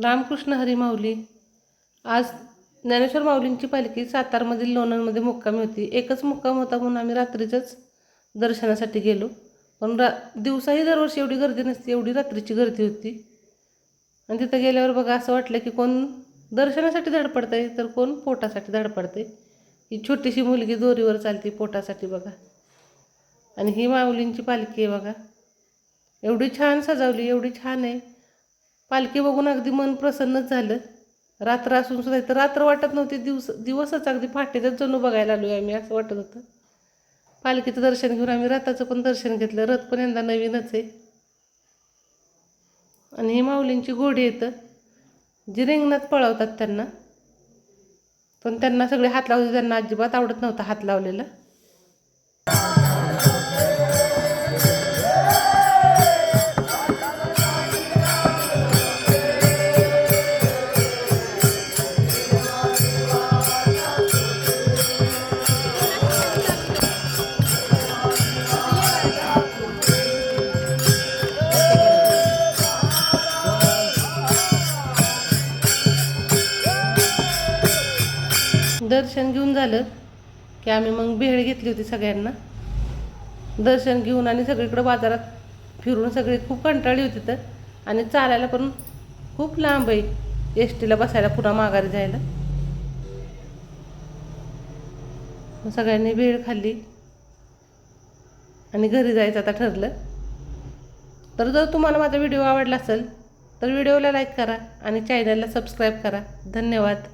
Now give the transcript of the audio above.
रामकृष्ण हरी माऊली. आज ज्ञानेश्वर माऊलींची पालखी सातारमधील लोणंदमध्ये मुक्कामी होती. एकच मुक्काम होता म्हणून आम्ही रात्रीचंच दर्शनासाठी गेलो. पण दिवसाही दरवर्षी एवढी गर्दी नसते, एवढी रात्रीची गर्दी होती. आणि तिथं गेल्यावर बघा असं वाटलं की कोण दर्शनासाठी धडपडतंय तर कोण पोटासाठी धडपडतंय. ही छोटीशी मुलगी दोरीवर चालती पोटासाठी बघा. आणि ही माऊलींची पालखी आहे बघा. एवढी छान सजवली, एवढी छान आहे. पालखी बघून अगदी मन प्रसन्नच झालं. रात्र असून सुद्धा इथं रात्र वाटत नव्हती, दिवसच अगदी पहाटेच जणू बघायला आलो आहे आम्ही, असं वाटत होतं. पालखीचं दर्शन घेऊन आम्ही रथाचं पण दर्शन घेतलं. रथ पण यंदा नवीनच आहे. आणि ही माऊलींची घोडी येतं जी रिंगणात पळवतात त्यांना, पण त्यांना सगळे हात लावते. त्यांना अजिबात आवडत नव्हता हात लावलेला. दर्शन घेऊन झालं की आम्ही मग भेळ घेतली होती सगळ्यांना. दर्शन घेऊन आणि सगळीकडं बाजारात फिरून सगळी खूप कंटाळली होती तर. आणि चालायला पण खूप लांब आहे एस टीला बसायला, पुन्हा माघारी जायला. मग सगळ्यांनी भेळ खाल्ली आणि घरी जायचं आता ठरलं. तर जर तुम्हाला माझा व्हिडिओ आवडला असेल तर व्हिडिओला लाईक करा आणि चॅनलला सबस्क्राईब करा. धन्यवाद.